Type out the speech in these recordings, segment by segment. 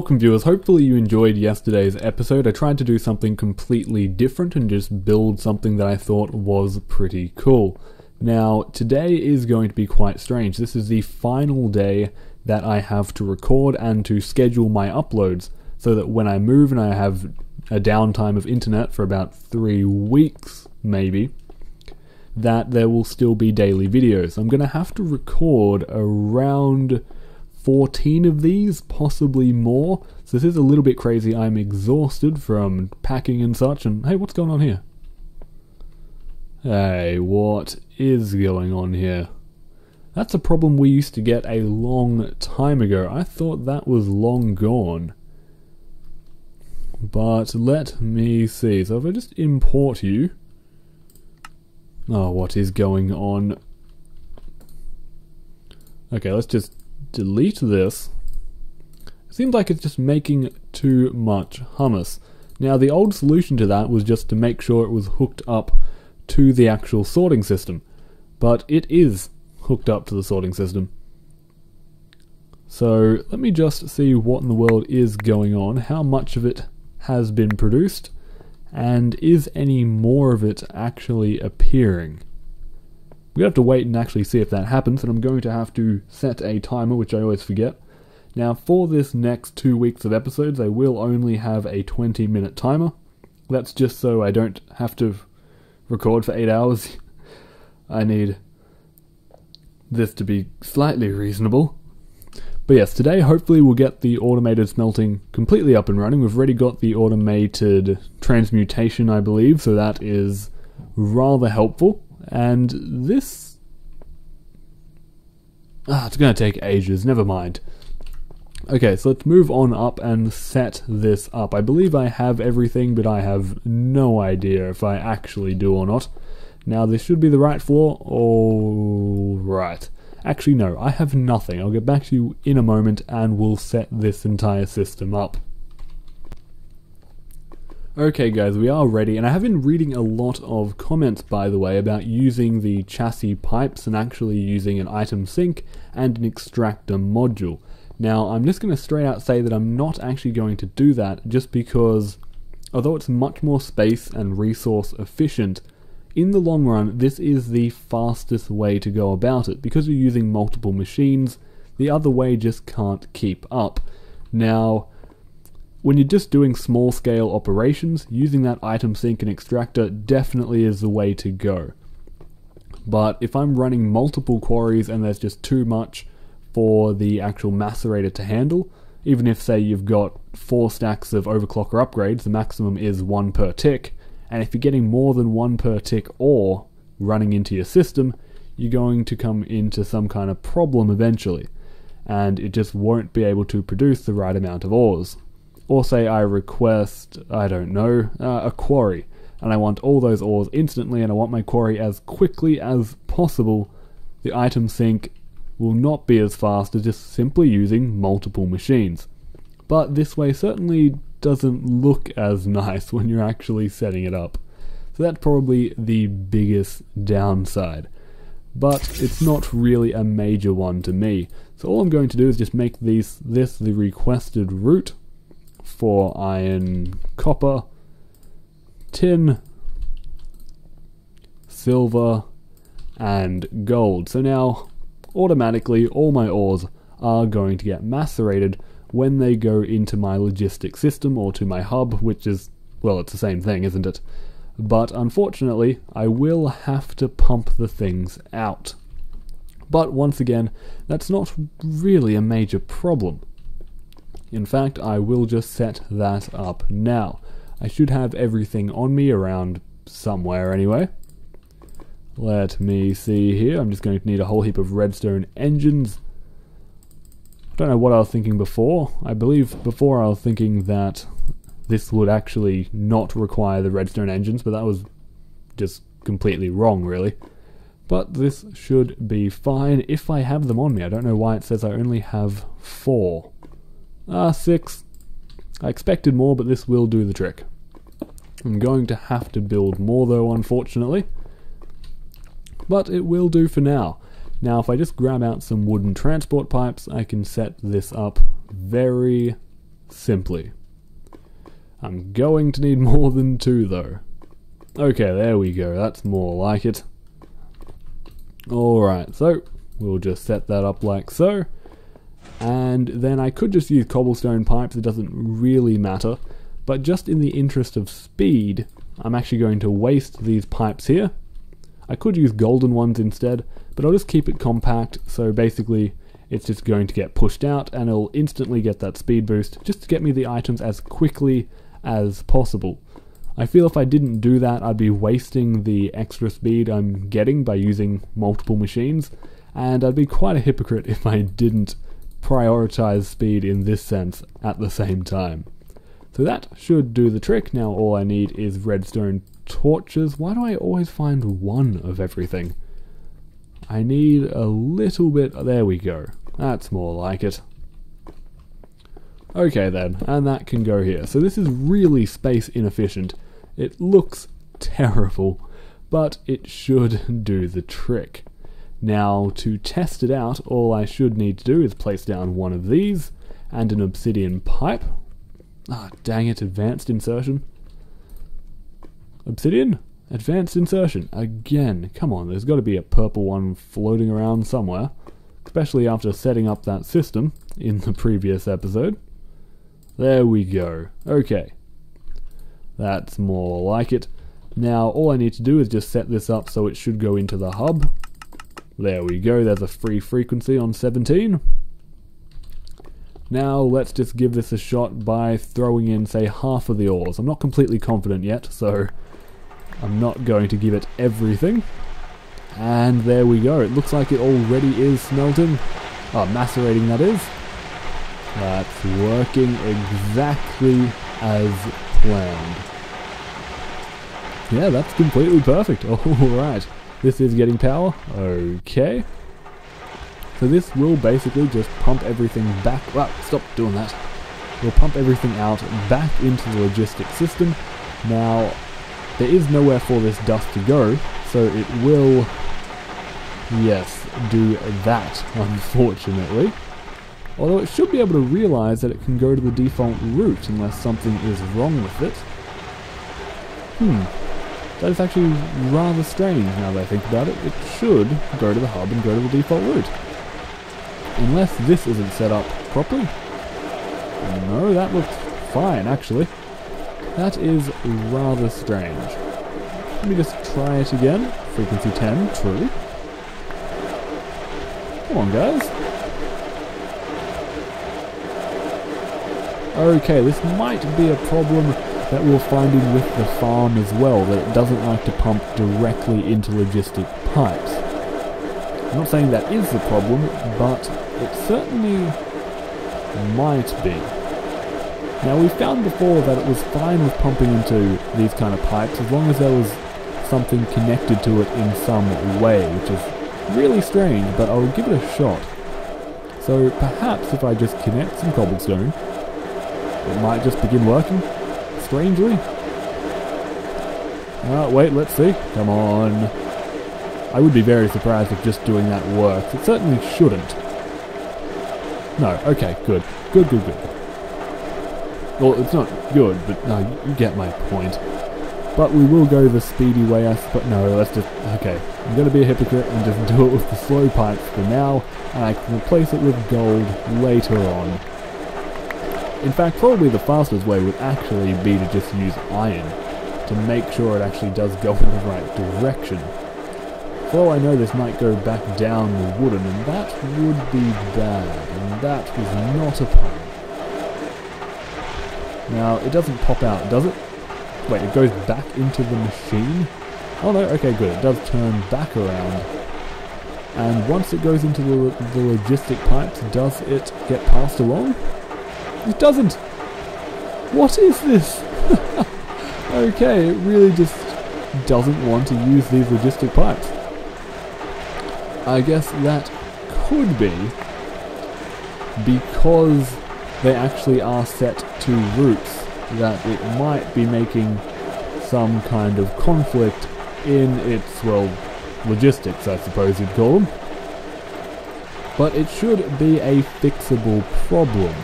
Welcome viewers, hopefully you enjoyed yesterday's episode. I tried to do something completely different and just build something that I thought was pretty cool. Now, today is going to be quite strange. This is the final day that I have to record and to schedule my uploads, so that when I move and I have a downtime of internet for about 3 weeks, maybe, that there will still be daily videos. I'm going to have to record around 14 of these, possibly more. So this is a little bit crazy. I'm exhausted from packing and such. And hey, what's going on here? Hey, what is going on here? That's a problem we used to get a long time ago. I thought that was long gone. But let me see. So if I just import you. Oh, what is going on? Okay, let's just delete this. It seems like it's just making too much hummus. Now, the old solution to that was just to make sure it was hooked up to the actual sorting system. But it is hooked up to the sorting system. So let me just see what in the world is going on, how much of it has been produced, and is any more of it actually appearing. We have to wait and actually see if that happens, and I'm going to have to set a timer, which I always forget. Now, for this next 2 weeks of episodes, I will only have a 20-minute timer. That's just so I don't have to record for 8 hours. I need this to be slightly reasonable. But yes, today hopefully we'll get the automated smelting completely up and running. We've already got the automated transmutation, I believe, so that is rather helpful. And this... it's going to take ages, never mind. Okay, so let's move on up and set this up. I believe I have everything, but I have no idea if I actually do or not. Now, this should be the right floor. Alright. Actually, no, I have nothing. I'll get back to you in a moment and we'll set this entire system up. Okay guys, we are ready, and I have been reading a lot of comments, by the way, about using the chassis pipes and actually using an item sink and an extractor module. Now, I'm just going to straight out say that I'm not actually going to do that, just because, although it's much more space and resource efficient, in the long run, this is the fastest way to go about it. Because you're using multiple machines, the other way just can't keep up. Now, when you're just doing small-scale operations, using that item sink and extractor definitely is the way to go. But if I'm running multiple quarries and there's just too much for the actual macerator to handle, even if, say, you've got 4 stacks of overclocker upgrades, the maximum is 1 per tick, and if you're getting more than 1 per tick ore running into your system, you're going to come into some kind of problem eventually, and it just won't be able to produce the right amount of ores. Or say I request, I don't know, a quarry, and I want all those ores instantly, and I want my quarry as quickly as possible. The item sink will not be as fast as just simply using multiple machines. But this way certainly doesn't look as nice when you're actually setting it up. So that's probably the biggest downside. But it's not really a major one to me. So all I'm going to do is just make this the requested route for iron, copper, tin, silver, and gold. So now, automatically, all my ores are going to get macerated when they go into my logistic system or to my hub, which is, well, it's the same thing, isn't it? But unfortunately, I will have to pump the things out. But once again, that's not really a major problem. In fact, I will just set that up now. I should have everything on me around somewhere anyway. Let me see here. I'm just going to need a whole heap of redstone engines. I don't know what I was thinking before. I believe before I was thinking that this would actually not require the redstone engines, but that was just completely wrong, really. But this should be fine if I have them on me. I don't know why it says I only have 4. 6. I expected more, but this will do the trick. I'm going to have to build more though, unfortunately. But it will do for now. Now if I just grab out some wooden transport pipes, I can set this up very simply. I'm going to need more than 2 though. Okay, there we go, that's more like it. Alright, so we'll just set that up like so. And then I could just use cobblestone pipes, it doesn't really matter. But just in the interest of speed, I'm actually going to waste these pipes here. I could use golden ones instead, but I'll just keep it compact, so basically it's just going to get pushed out and it'll instantly get that speed boost just to get me the items as quickly as possible. I feel if I didn't do that, I'd be wasting the extra speed I'm getting by using multiple machines, and I'd be quite a hypocrite if I didn't prioritize speed in this sense at the same time. So that should do the trick. Now all I need is redstone torches. Why do I always find 1 of everything? I need a little bit. There we go. That's more like it. Okay then, and that can go here. So this is really space inefficient. It looks terrible, but it should do the trick. Now to test it out, all I should need to do is place down 1 of these and an obsidian pipe. Ah, dang it, advanced insertion. Obsidian? Advanced insertion. Again, come on, there's got to be a purple one floating around somewhere. Especially after setting up that system in the previous episode. There we go. Okay. That's more like it. Now, all I need to do is just set this up so it should go into the hub. There we go, there's a free frequency on 17. Now let's just give this a shot by throwing in, say, half of the ores. I'm not completely confident yet, so I'm not going to give it everything. And there we go, it looks like it already is smelting. Oh, macerating that is. That's working exactly as planned. Yeah, that's completely perfect. Alright, this is getting power. Okay. So this will basically just pump everything back. Well, stop doing that. We'll pump everything out back into the logistics system. Now, there is nowhere for this dust to go, so it will, yes, do that, unfortunately. Although it should be able to realize that it can go to the default route unless something is wrong with it. That is actually rather strange now that I think about it. It should go to the hub and go to the default route. Unless this isn't set up properly. No, that looks fine actually. That is rather strange. Let me just try it again. Frequency 10, true. Come on guys. Okay, this might be a problem that we're finding with the farm as well, that it doesn't like to pump directly into logistic pipes. I'm not saying that is the problem, but it certainly might be. Now we found before that it was fine with pumping into these kind of pipes as long as there was something connected to it in some way, which is really strange, but I'll give it a shot. So perhaps if I just connect some cobblestone, it might just begin working. Strangely. Wait, let's see. Come on. I would be very surprised if just doing that works. It certainly shouldn't. No, okay, good. Good. Well, it's not good, but no, you get my point. But we will go the speedy way, but no, let's just, okay. I'm going to be a hypocrite and just do it with the slow pipes for now, and I can replace it with gold later on. In fact, probably the fastest way would actually be to just use iron to make sure it actually does go in the right direction. For all I know, this might go back down the wooden, and that would be bad, and that was not a plan. Now, it doesn't pop out, does it? Wait, it goes back into the machine? Oh no, okay, good, it does turn back around. And once it goes into the logistic pipes, does it get passed along? It doesn't! What is this? Okay, it really just doesn't want to use these logistic pipes. I guess that could be because they actually are set to routes, that it might be making some kind of conflict in its, well, logistics, I suppose you'd call them. But it should be a fixable problem.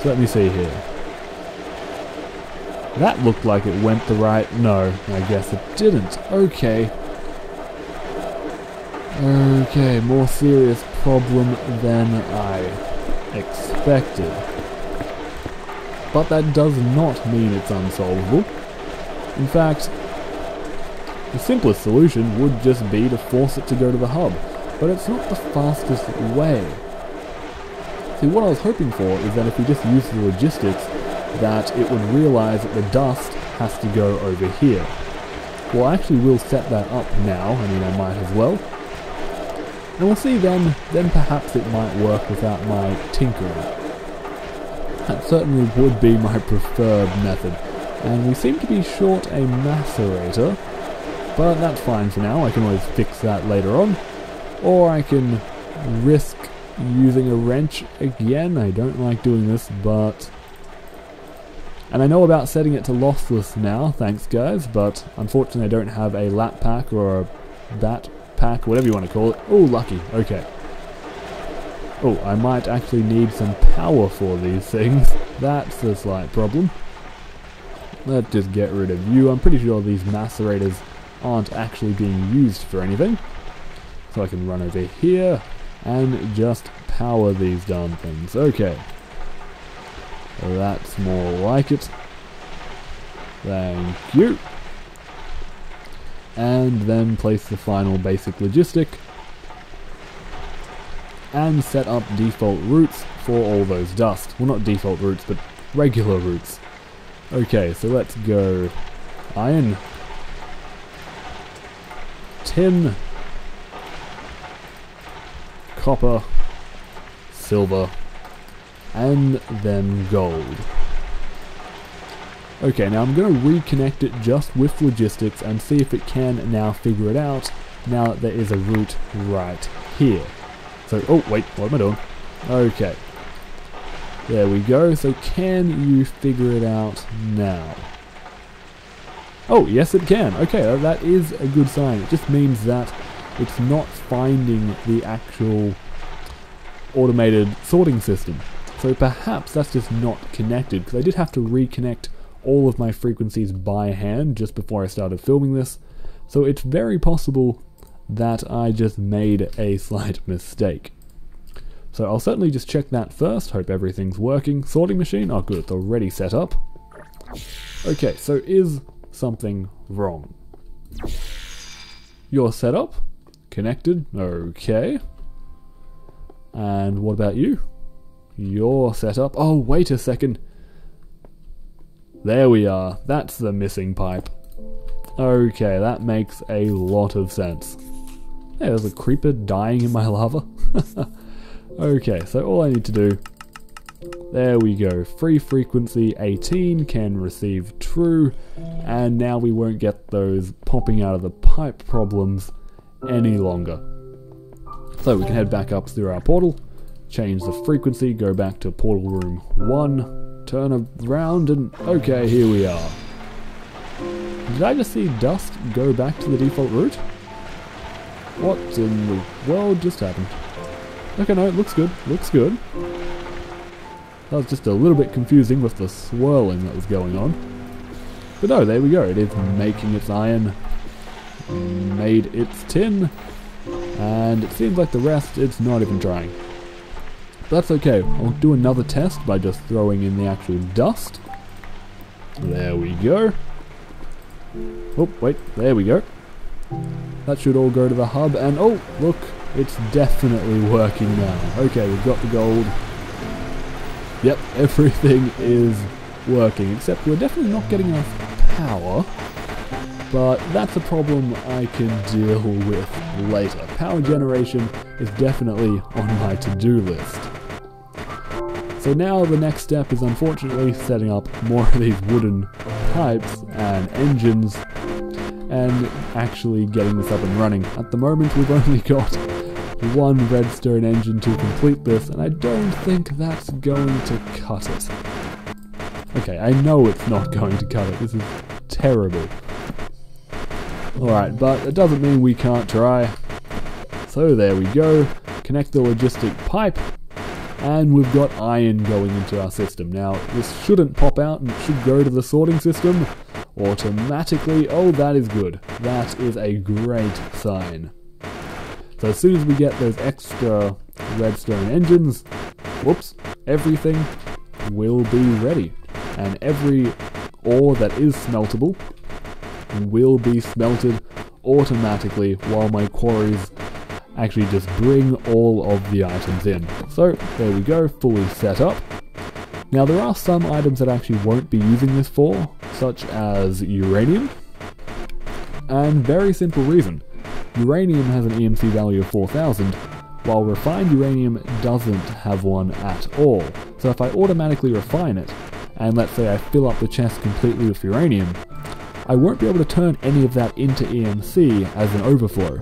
So let me see here. That looked like it went the right... No, I guess it didn't. Okay. Okay, more serious problem than I expected. But that does not mean it's unsolvable. In fact, the simplest solution would just be to force it to go to the hub. But it's not the fastest way. See, what I was hoping for is that if we just use the logistics, that it would realise that the dust has to go over here. Well, I actually will set that up now. I mean, I might as well. And we'll see then perhaps it might work without my tinkering. That certainly would be my preferred method. And we seem to be short a macerator, but that's fine for now. I can always fix that later on. Or I can risk using a wrench again. I don't like doing this, but... And I know about setting it to lossless now, thanks guys, but unfortunately I don't have a lap pack or a bat pack, whatever you want to call it. Oh, lucky, okay. Oh, I might actually need some power for these things. That's a slight problem. Let's just get rid of you. I'm pretty sure these macerators aren't actually being used for anything. So I can run over here and just power these darn things. Okay. That's more like it. Thank you. And then place the final basic logistic. And set up default routes for all those dust. Well, not default routes, but regular routes. Okay, so let's go iron, tin, copper, silver, and then gold. Okay, now I'm going to reconnect it just with logistics and see if it can now figure it out now that there is a route right here. So, oh wait, what am I doing? Okay. There we go, so can you figure it out now? Oh, yes it can. Okay, that is a good sign. It just means that it's not finding the actual automated sorting system. So perhaps that's just not connected, because I did have to reconnect all of my frequencies by hand just before I started filming this. So it's very possible that I just made a slight mistake. So I'll certainly just check that first, hope everything's working. Sorting machine, oh good, it's already set up. Okay, so is something wrong? Your setup? Connected, okay. And what about you? Your setup, oh wait a second. There we are, that's the missing pipe. Okay, that makes a lot of sense. Hey, there's a creeper dying in my lava. Okay, so all I need to do, there we go, free frequency 18 can receive true, and now we won't get those popping out of the pipe problems any longer. So we can head back up through our portal, change the frequency, go back to portal room 1, turn around, and okay, here we are. Did I just see dust go back to the default route? What in the world just happened? Okay, no, it looks good, looks good. That was just a little bit confusing with the swirling that was going on. But no, there we go, it is making its iron, made its tin, and it seems like the rest, it's not even trying. But that's okay, I'll do another test by just throwing in the actual dust. There we go. Oh, wait, there we go. That should all go to the hub, and oh, look, it's definitely working now. Okay, we've got the gold. Yep, everything is working, except we're definitely not getting enough power. But that's a problem I can deal with later. Power generation is definitely on my to-do list. So now the next step is unfortunately setting up more of these wooden pipes and engines and actually getting this up and running. At the moment we've only got one redstone engine to complete this, and I don't think that's going to cut it. Okay, I know it's not going to cut it. This is terrible. Alright, but it doesn't mean we can't try. So there we go. Connect the logistic pipe. And we've got iron going into our system. Now, this shouldn't pop out and it should go to the sorting system automatically. Oh, that is good. That is a great sign. So as soon as we get those extra redstone engines, whoops, everything will be ready. And every ore that is smeltable will be smelted automatically while my quarries actually just bring all of the items in. So there we go, fully set up. Now there are some items that I actually won't be using this for, such as uranium. And very simple reason. Uranium has an EMC value of 4000, while refined uranium doesn't have one at all. So if I automatically refine it, and let's say I fill up the chest completely with uranium, I won't be able to turn any of that into EMC as an overflow.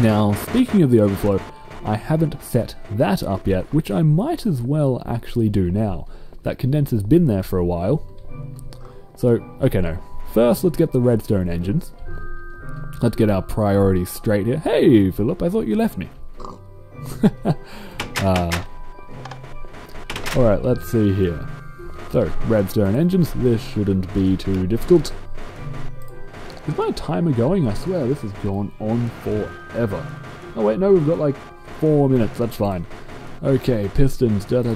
Now, speaking of the overflow, I haven't set that up yet, which I might as well actually do now. That condenser's been there for a while. So, okay, no. First, let's get the redstone engines. Let's get our priorities straight here. Hey, Philip, I thought you left me. Alright, let's see here. So, redstone engines, this shouldn't be too difficult. Is my timer going? I swear this has gone on forever. Oh wait, no, we've got like 4 minutes, that's fine. Okay, pistons, I don't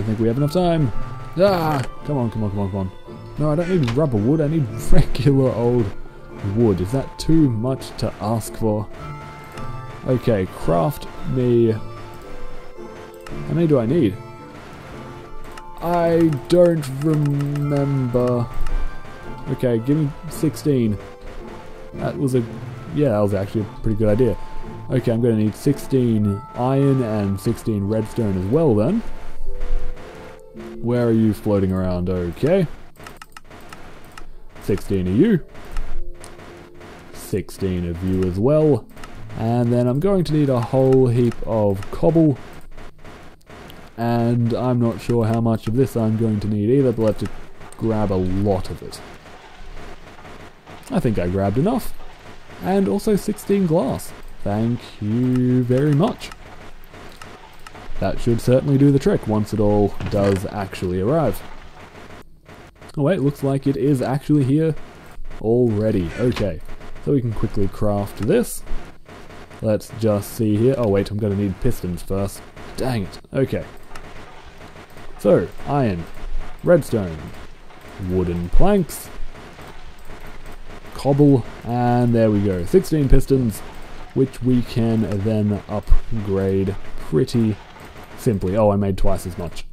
think we have enough time. Ah, come on. No, I don't need rubber wood, I need regular old wood. Is that too much to ask for? Okay, craft me... How many do I need? I don't remember. Okay, give me 16. That was actually a pretty good idea. Okay, I'm going to need 16 iron and 16 redstone as well then. Where are you floating around? Okay. 16 of you. 16 of you as well. And then I'm going to need a whole heap of cobble. And I'm not sure how much of this I'm going to need either, but I'll have to grab a lot of it. I think I grabbed enough. And also 16 glass. Thank you very much. That should certainly do the trick once it all does actually arrive. Oh wait, looks like it is actually here already. Okay, so we can quickly craft this. Let's just see here. Oh wait, I'm going to need pistons first. Dang it. Okay. So, iron, redstone, wooden planks, cobble, and there we go. 16 pistons, which we can then upgrade pretty simply. Oh, I made twice as much.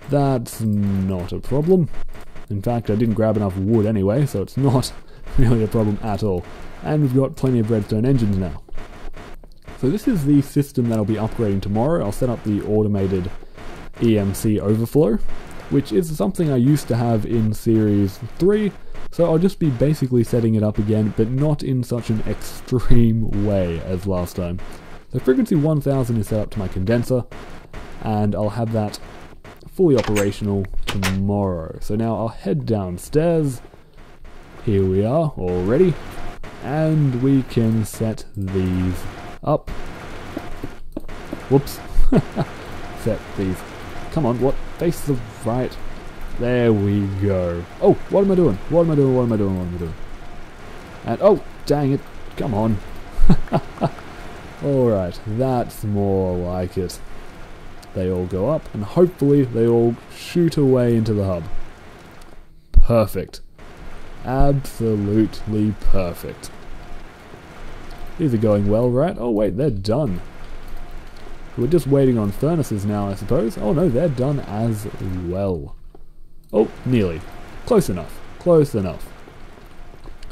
That's not a problem. In fact, I didn't grab enough wood anyway, so it's not really a problem at all. And we've got plenty of redstone engines now. So this is the system that I'll be upgrading tomorrow. I'll set up the automated EMC overflow, which is something I used to have in Series 3, so I'll just be basically setting it up again, but not in such an extreme way as last time. So frequency 1000 is set up to my condenser, and I'll have that fully operational tomorrow. So now I'll head downstairs. Here we are, all ready, and we can set these up. Whoops. Set these. Come on, what? Face the right. There we go. Oh, what am I doing? What am I doing? And, oh, dang it. Come on. Alright, that's more like it. They all go up, and hopefully they all shoot away into the hub. Perfect. Absolutely perfect. These are going well, right? Oh wait, they're done. We're just waiting on furnaces now, I suppose. Oh no, they're done as well. Oh, nearly. Close enough. Close enough.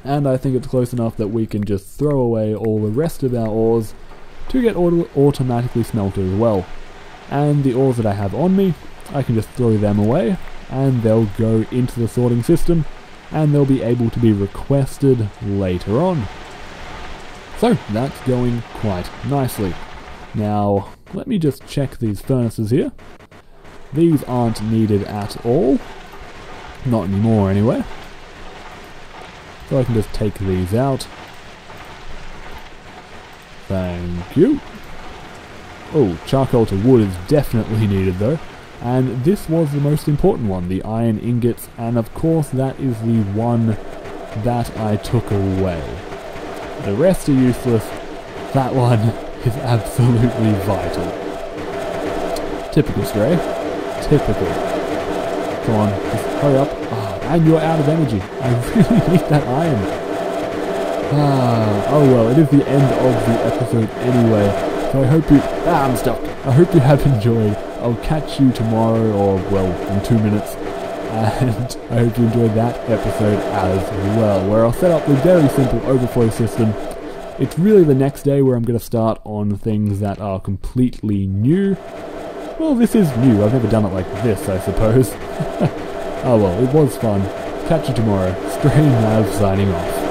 And I think it's close enough that we can just throw away all the rest of our ores to get automatically smelted as well. And the ores that I have on me, I can just throw them away, and they'll go into the sorting system, and they'll be able to be requested later on. So, that's going quite nicely. Now, let me just check these furnaces here. These aren't needed at all. Not anymore, anyway. So I can just take these out. Thank you. Oh, charcoal to wood is definitely needed though. And this was the most important one, the iron ingots, and of course that is the one that I took away. The rest are useless. That one is absolutely vital. Typical Stray. Typical. Come on, just hurry up. Oh, and you're out of energy. I really need that iron. Oh well, it is the end of the episode anyway. So I hope you... I'm stuck. I hope you have enjoyed. I'll catch you tomorrow, or well, in 2 minutes. And I hope you enjoyed that episode as well, where I'll set up the very simple overflow system. It's really the next day where I'm going to start on things that are completely new. Well, this is new. I've never done it like this, I suppose. Oh well, it was fun. Catch you tomorrow. StrayMav signing off.